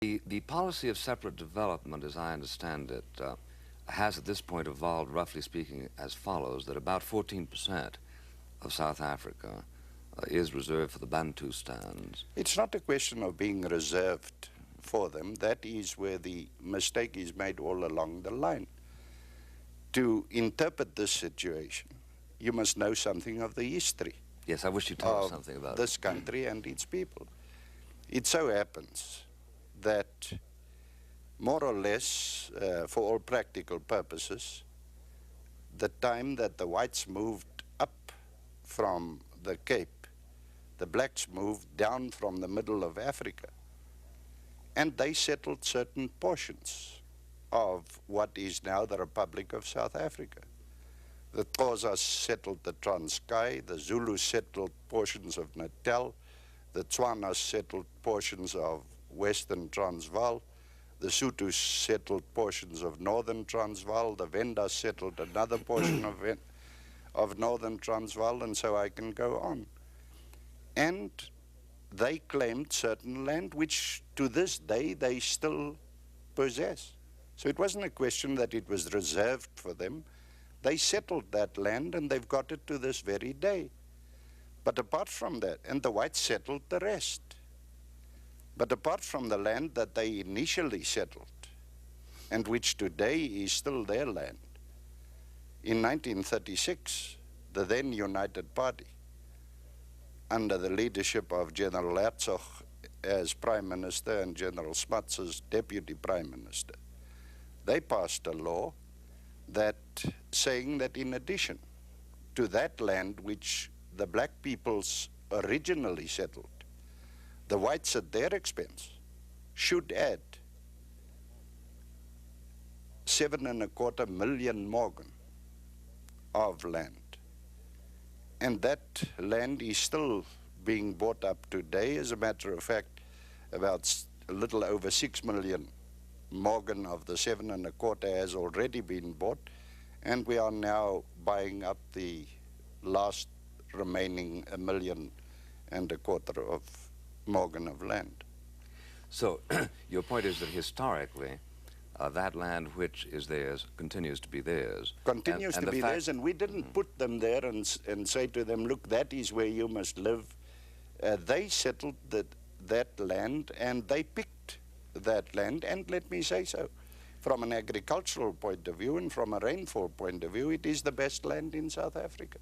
The policy of separate development, as I understand it, has at this point evolved, roughly speaking, as follows, that about 14% of South Africa is reserved for the Bantustans. It's not a question of being reserved for them. That is where the mistake is made all along the line. To interpret this situation, you must know something of the history. Yes, I wish you'd tell us something about this country and its people. It so happens that more or less, for all practical purposes, the time that the whites moved up from the Cape, the blacks moved down from the middle of Africa, and they settled certain portions of what is now the Republic of South Africa. The Xhosas settled the Transkei, the Zulus settled portions of Natal, the Tswanas settled portions of Western Transvaal, the Sothos settled portions of Northern Transvaal, the Vendas settled another portion of Northern Transvaal, and so I can go on. And they claimed certain land which to this day they still possess. So it wasn't a question that it was reserved for them. They settled that land and they've got it to this very day. But apart from that, and the whites settled the rest. But apart from the land that they initially settled, and which today is still their land, in 1936, the then United Party, under the leadership of General Herzog as Prime Minister and General Smuts as Deputy Prime Minister, they passed a law that saying that in addition to that land which the black peoples originally settled, the whites at their expense should add 7.25 million morgen of land. And that land is still being bought up today. As a matter of fact, about a little over 6 million morgen of the 7.25 has already been bought, and we are now buying up the last remaining 1.25 million of morgen of land. So your point is that historically, that land which is theirs continues to be theirs. Continues to be theirs, and we didn't put them there and say to them, look, that is where you must live. They settled that land, and they picked that land, and let me say so, from an agricultural point of view and from a rainfall point of view, it is the best land in South Africa.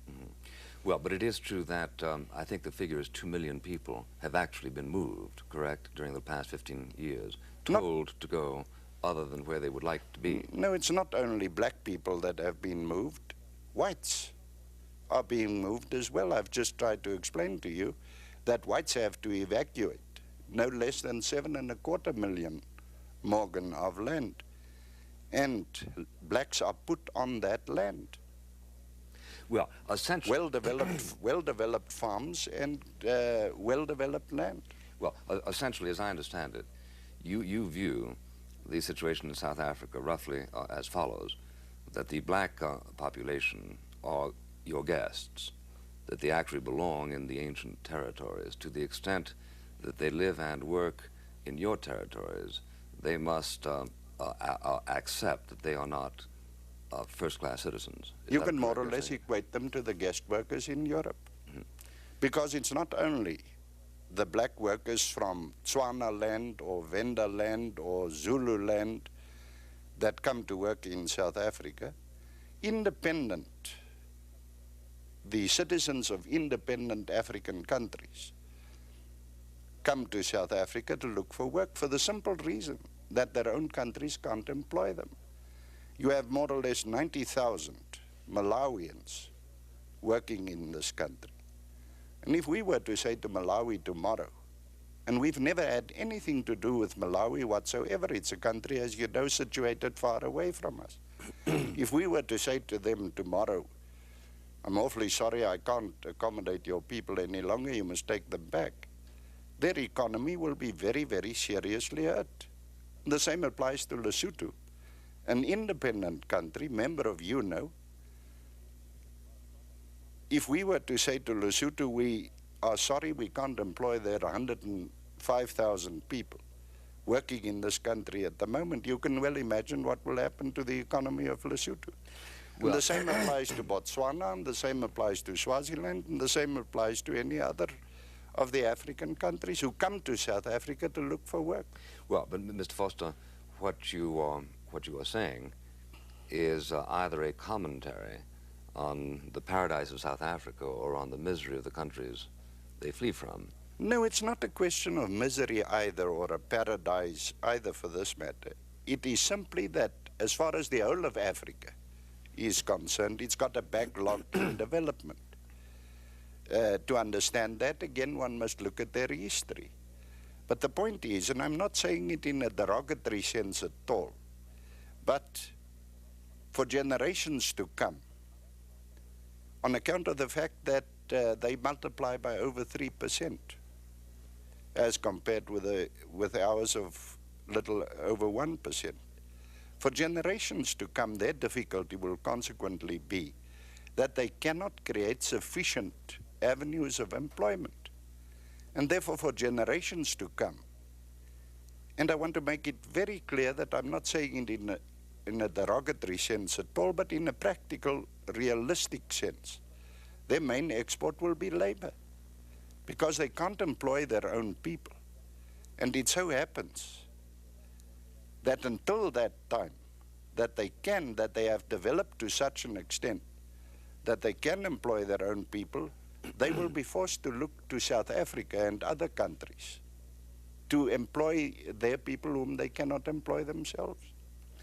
Well, but it is true that I think the figure is 2 million people have actually been moved, correct, during the past 15 years, told to go other than where they would like to be. No, it's not only black people that have been moved. Whites are being moved as well. I've just tried to explain to you that whites have to evacuate no less than 7.25 million morgen of land. And blacks are put on that land. Well, essentially... Well-developed farms and well-developed land. Well, essentially, as I understand it, you view the situation in South Africa roughly as follows, that the black population are your guests, that they actually belong in the ancient territories. To the extent that they live and work in your territories, they must accept that they are not first-class citizens. You can more or less equate them to the guest workers in Europe. Because it's not only the black workers from Tswana land or Venda land or Zulu land that come to work in South Africa. Independent, the citizens of independent African countries come to South Africa to look for work for the simple reason that their own countries can't employ them. You have more or less 90,000 Malawians working in this country. And if we were to say to Malawi tomorrow, and we've never had anything to do with Malawi whatsoever, it's a country, as you know, situated far away from us. If we were to say to them tomorrow, I'm awfully sorry, I can't accommodate your people any longer, you must take them back, their economy will be very, very seriously hurt. The same applies to Lesotho, an independent country, member of UNO. If we were to say to Lesotho, we are sorry we can't employ their 105,000 people, working in this country at the moment, you can well imagine what will happen to the economy of Lesotho. And the same applies to Botswana, and the same applies to Swaziland, and the same applies to any other of the African countries who come to South Africa to look for work. Well, but Mr. Vorster, what you are saying is either a commentary on the paradise of South Africa or on the misery of the countries they flee from. No, it's not a question of misery either, or a paradise either for this matter. It is simply that as far as the whole of Africa is concerned, it's got a backlog in development. To understand that, again, one must look at their history. But the point is, and I'm not saying it in a derogatory sense at all, but for generations to come, on account of the fact that they multiply by over 3%, as compared with ours of little over 1%. For generations to come, their difficulty will consequently be that they cannot create sufficient avenues of employment. And therefore, for generations to come, and I want to make it very clear that I'm not saying it in a derogatory sense at all, but in a practical, realistic sense, their main export will be labor, because they can't employ their own people. And it so happens that until that time, that they have developed to such an extent that they can employ their own people, they will be forced to look to South Africa and other countries to employ their people whom they cannot employ themselves.